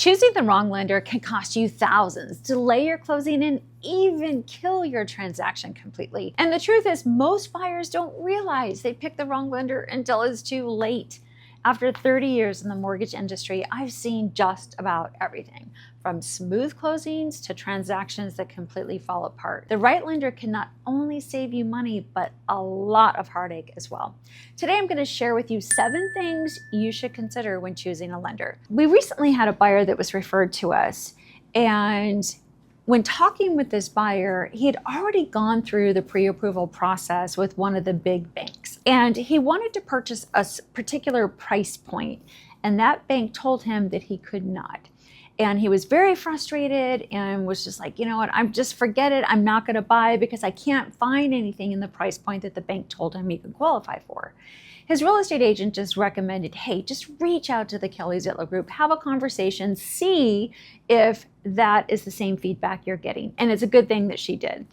Choosing the wrong lender can cost you thousands, delay your closing, and even kill your transaction completely. And the truth is, most buyers don't realize they picked the wrong lender until it's too late. After 30 years in the mortgage industry, I've seen just about everything, from smooth closings to transactions that completely fall apart. The right lender can not only save you money, but a lot of heartache as well. Today, I'm going to share with you 7 things you should consider when choosing a lender. We recently had a buyer that was referred to us, and when talking with this buyer, he had already gone through the pre-approval process with one of the big banks, and he wanted to purchase a particular price point, and that bank told him that he could not. And he was very frustrated and was just like, you know what, forget it. I'm not going to buy because I can't find anything in the price point that the bank told him he could qualify for. His real estate agent just recommended, hey, just reach out to the KellyZitlowGroup, have a conversation, see if that is the same feedback you're getting. And it's a good thing that she did.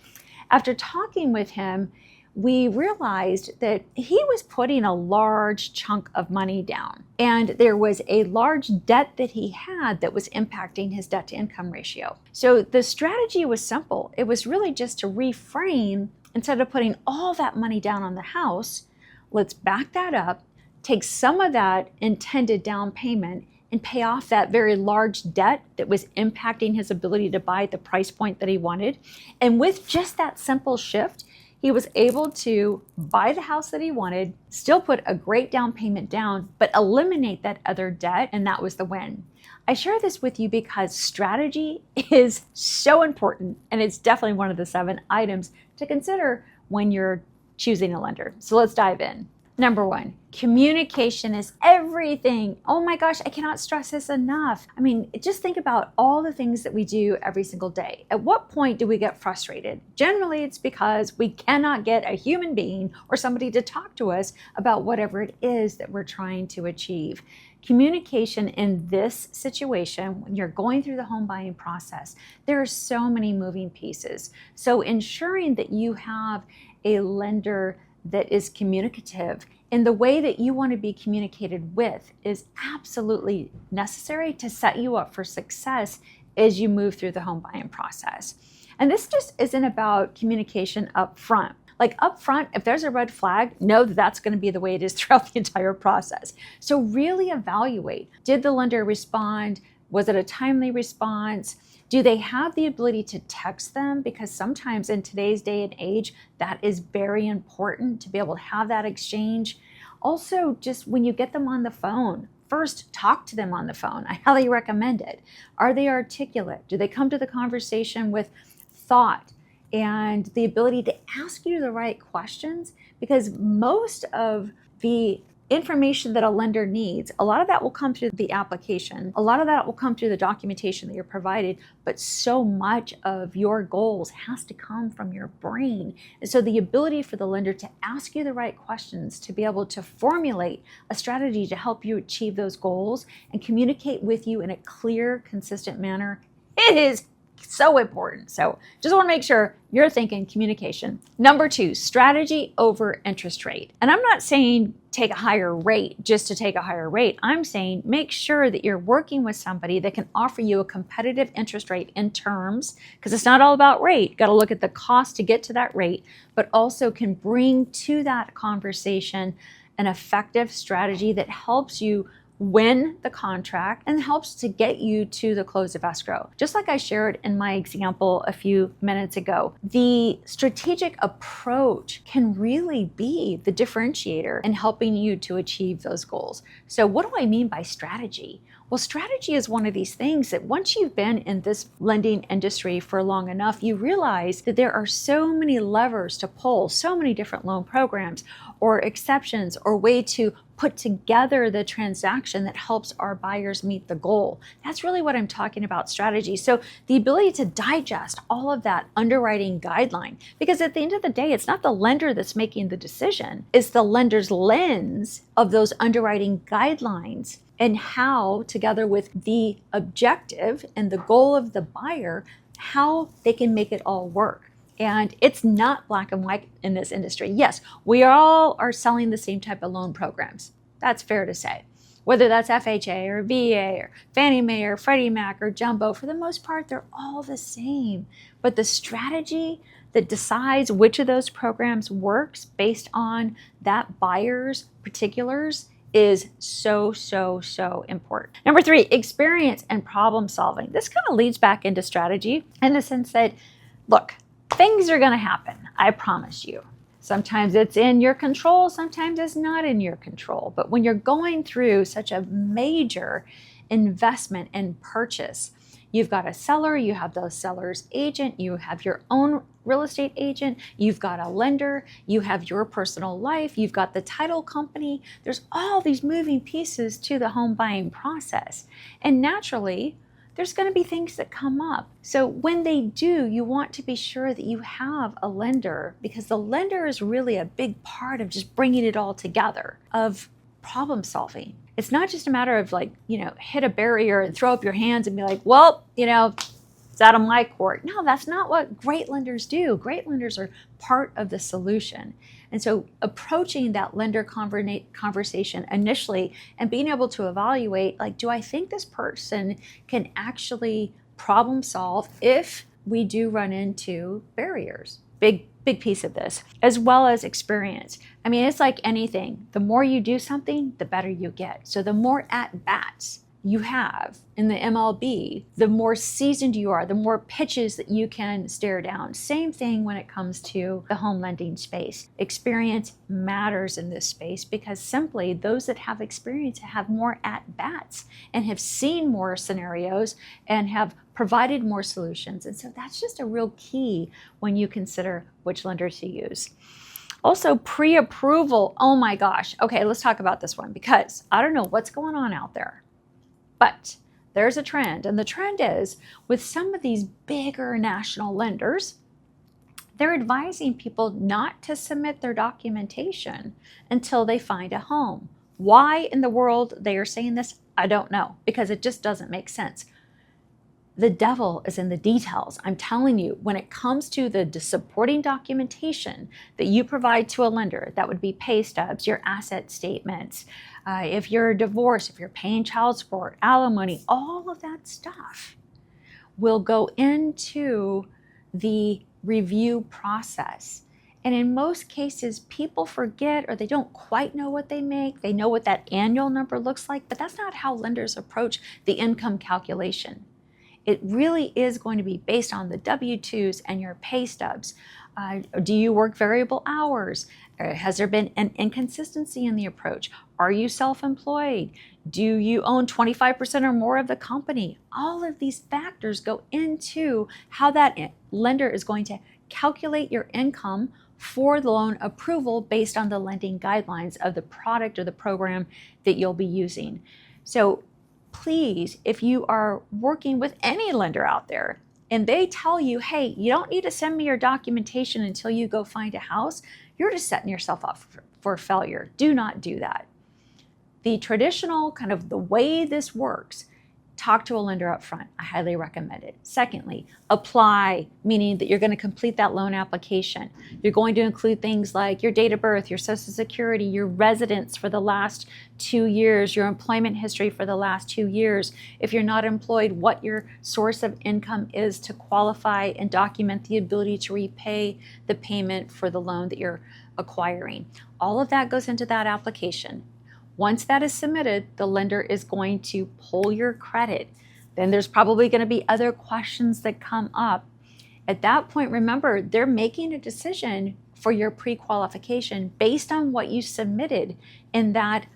After talking with him, we realized that he was putting a large chunk of money down, and there was a large debt that he had that was impacting his debt to income ratio. So the strategy was simple. It was really just to reframe. Instead of putting all that money down on the house, let's back that up, take some of that intended down payment and pay off that very large debt that was impacting his ability to buy at the price point that he wanted. And with just that simple shift, he was able to buy the house that he wanted, still put a great down payment down, but eliminate that other debt, and that was the win. I share this with you because strategy is so important, and it's definitely one of the 7 items to consider when you're choosing a lender. So let's dive in. Number 1, communication is everything. Oh my gosh, I cannot stress this enough. I mean, just think about all the things that we do every single day. At what point do we get frustrated? Generally, it's because we cannot get a human being or somebody to talk to us about whatever it is that we're trying to achieve. Communication in this situation, when you're going through the home buying process, there are so many moving pieces. So ensuring that you have a lender that is communicative in the way that you want to be communicated with is absolutely necessary to set you up for success as you move through the home buying process. And this just isn't about communication up front. Like up front, if there's a red flag, know that that's going to be the way it is throughout the entire process. So really evaluate. Did the lender respond? Was it a timely response? Do they have the ability to text them? Because sometimes in today's day and age, that is very important to be able to have that exchange. Also, just when you get them on the phone, first talk to them on the phone. I highly recommend it. Are they articulate? Do they come to the conversation with thought and the ability to ask you the right questions? Because most of the information that a lender needs, a lot of that will come through the application. A lot of that will come through the documentation that you're provided, but so much of your goals has to come from your brain. And so the ability for the lender to ask you the right questions, to be able to formulate a strategy to help you achieve those goals and communicate with you in a clear, consistent manner, it is so important. So just want to make sure you're thinking communication. Number 2, strategy over interest rate. And I'm not saying take a higher rate just to take a higher rate. I'm saying make sure that you're working with somebody that can offer you a competitive interest rate in terms, because it's not all about rate. Got to look at the cost to get to that rate, but also can bring to that conversation an effective strategy that helps you win the contract and helps to get you to the close of escrow. Just like I shared in my example a few minutes ago, the strategic approach can really be the differentiator in helping you to achieve those goals. So what do I mean by strategy? Well, strategy is one of these things that once you've been in this lending industry for long enough, you realize that there are so many levers to pull, so many different loan programs or exceptions or way to put together the transaction that helps our buyers meet the goal. That's really what I'm talking about, strategy. So the ability to digest all of that underwriting guideline, because at the end of the day, it's not the lender that's making the decision, it's the lender's lens of those underwriting guidelines and how, together with the objective and the goal of the buyer, how they can make it all work. And it's not black and white in this industry. Yes, we all are selling the same type of loan programs. That's fair to say. Whether that's FHA or VA or Fannie Mae or Freddie Mac or Jumbo, for the most part, they're all the same. But the strategy that decides which of those programs works based on that buyer's particulars is so, so, so important. Number 3, experience and problem solving. This kind of leads back into strategy in the sense that, look, things are going to happen. I promise you. Sometimes it's in your control, sometimes it's not in your control. But when you're going through such a major investment and purchase, you've got a seller, you have the seller's agent, you have your own real estate agent, you've got a lender, you have your personal life, you've got the title company. There's all these moving pieces to the home buying process. And naturally, there's going to be things that come up. So when they do, you want to be sure that you have a lender, because the lender is really a big part of just bringing it all together, of problem solving. It's not just a matter of hit a barrier and throw up your hands and be like, well, it's out of my court. No, that's not what great lenders do. Great lenders are part of the solution. And so approaching that lender conversation initially and being able to evaluate, do I think this person can actually problem solve if we do run into barriers? Big piece of this, as well as experience. I mean, it's like anything. The more you do something, the better you get. So the more at-bats you have in the MLB, the more seasoned you are, the more pitches that you can stare down. Same thing when it comes to the home lending space. Experience matters in this space because simply those that have experience have more at-bats and have seen more scenarios and have provided more solutions. And so that's just a real key when you consider which lender to use. Also, pre-approval. Oh my gosh. Okay, let's talk about this one because I don't know what's going on out there. But there's a trend, and the trend is with some of these bigger national lenders, they're advising people not to submit their documentation until they find a home. Why in the world they are saying this, I don't know, because it just doesn't make sense. The devil is in the details. I'm telling you, when it comes to the supporting documentation that you provide to a lender, that would be pay stubs, your asset statements, if you're divorced, if you're paying child support, alimony, all of that stuff will go into the review process. And in most cases, people forget or they don't quite know what they make. They know what that annual number looks like, but that's not how lenders approach the income calculation. It really is going to be based on the W-2s and your pay stubs. Do you work variable hours? Has there been an inconsistency in the approach? Are you self-employed? Do you own 25% or more of the company? All of these factors go into how that lender is going to calculate your income for the loan approval based on the lending guidelines of the product or the program that you'll be using. So please, if you are working with any lender out there and they tell you, hey, you don't need to send me your documentation until you go find a house, you're just setting yourself up for failure. Do not do that. The traditional kind of the way this works, talk to a lender up front. I highly recommend it. Secondly, apply, meaning that you're going to complete that loan application. You're going to include things like your date of birth, your social security, your residence for the last 2 years, your employment history for the last 2 years. If you're not employed, what your source of income is to qualify and document the ability to repay the payment for the loan that you're acquiring. All of that goes into that application. Once that is submitted, the lender is going to pull your credit. Then there's probably going to be other questions that come up. At that point, remember, they're making a decision for your pre-qualification based on what you submitted in that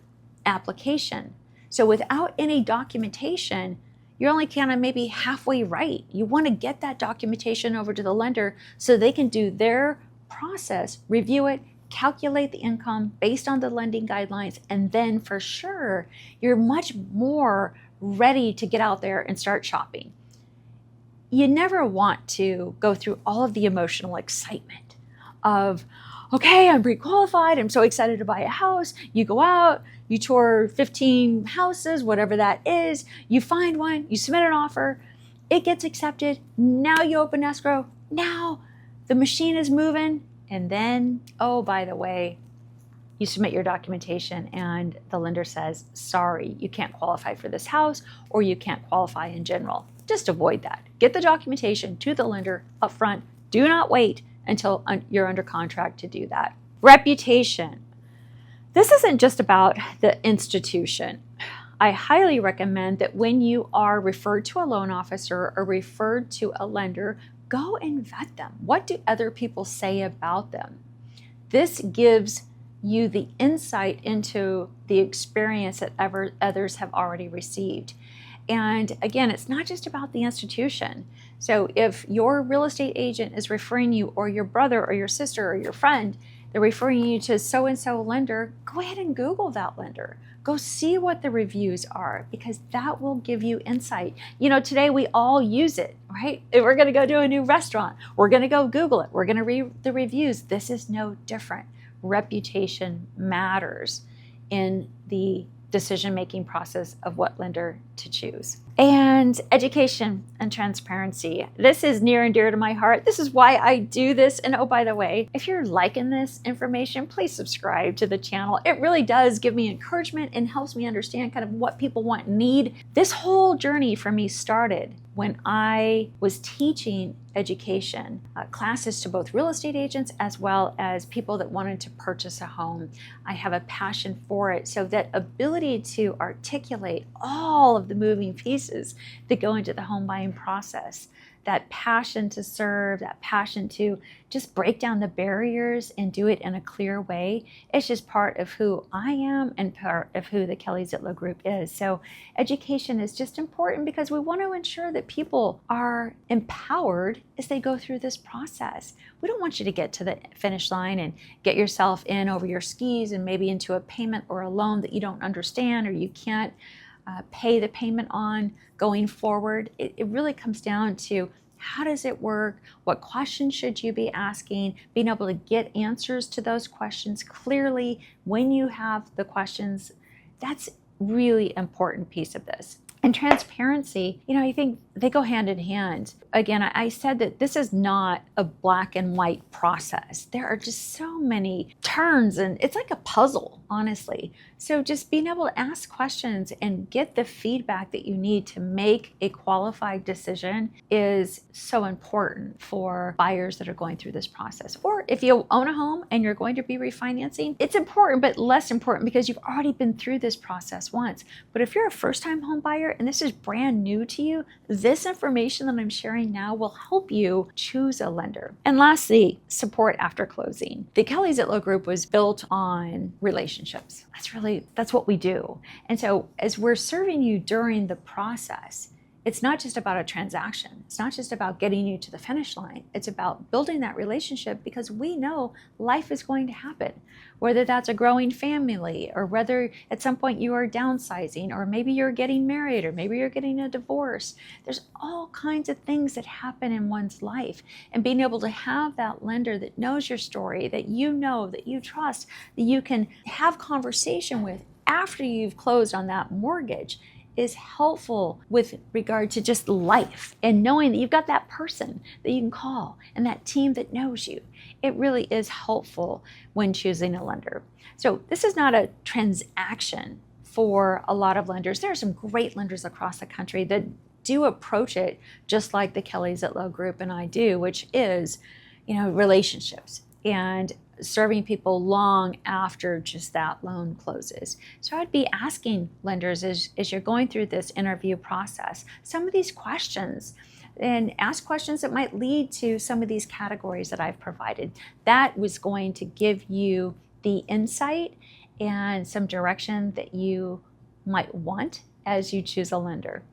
application. So without any documentation, you're only kind of maybe halfway right. You want to get that documentation over to the lender so they can do their process, review it, calculate the income based on the lending guidelines, and then for sure, you're much more ready to get out there and start shopping. You never want to go through all of the emotional excitement of, okay, I'm pre-qualified, I'm so excited to buy a house. You go out, you tour 15 houses, whatever that is, you find one, you submit an offer, it gets accepted, now you open escrow, now the machine is moving. And then, oh, by the way, you submit your documentation and the lender says, sorry, you can't qualify for this house, or you can't qualify in general. Just avoid that. Get the documentation to the lender up front. Do not wait until you're under contract to do that. Reputation. This isn't just about the institution. I highly recommend that when you are referred to a loan officer or referred to a lender, go and vet them. What do other people say about them? This gives you the insight into the experience that others have already received. And again, it's not just about the institution. So if your real estate agent is referring you, or your brother or your sister or your friend, they're referring you to so-and-so lender, go ahead and Google that lender. Go see what the reviews are, because that will give you insight. You know, today we all use it, right? If we're going to go to a new restaurant, we're going to go Google it. We're going to read the reviews. This is no different. Reputation matters in the decision-making process of what lender to choose. And education and transparency. This is near and dear to my heart. This is why I do this. And oh, by the way, if you're liking this information, please subscribe to the channel. It really does give me encouragement and helps me understand kind of what people want and need. This whole journey for me started when I was teaching education classes to both real estate agents as well as people that wanted to purchase a home. I have a passion for it. So that ability to articulate all of the moving pieces that go into the home buying process, that passion to serve, that passion to just break down the barriers and do it in a clear way, it's just part of who I am and part of who the Kelly Zitlow Group is. So education is just important because we want to ensure that people are empowered as they go through this process. We don't want you to get to the finish line and get yourself in over your skis and maybe into a payment or a loan that you don't understand or you can't pay the payment on going forward. It really comes down to how does it work? What questions should you be asking? Being able to get answers to those questions clearly when you have the questions. That's really important piece of this. And transparency, you know, I think they go hand in hand. Again, I said that this is not a black and white process. There are just so many turns and it's like a puzzle, honestly. So just being able to ask questions and get the feedback that you need to make a qualified decision is so important for buyers that are going through this process. Or if you own a home and you're going to be refinancing, it's important, but less important because you've already been through this process once. But if you're a first-time home buyer and this is brand new to you, this information that I'm sharing now will help you choose a lender. And lastly, support after closing. The Kelly Zitlow Group was built on relationships. That's what we do. And so as we're serving you during the process, it's not just about a transaction. It's not just about getting you to the finish line. It's about building that relationship because we know life is going to happen, whether that's a growing family or whether at some point you are downsizing or maybe you're getting married or maybe you're getting a divorce. There's all kinds of things that happen in one's life, and being able to have that lender that knows your story, that you know, that you trust, that you can have conversation with after you've closed on that mortgage is helpful with regard to just life and knowing that you've got that person that you can call and that team that knows you. It really is helpful when choosing a lender. So this is not a transaction for a lot of lenders. There are some great lenders across the country that do approach it just like the Kelly Zitlow Group and I do, which is, you know, relationships and serving people long after just that loan closes. So I'd be asking lenders as you're going through this interview process, some of these questions, and ask questions that might lead to some of these categories that I've provided. That was going to give you the insight and some direction that you might want as you choose a lender.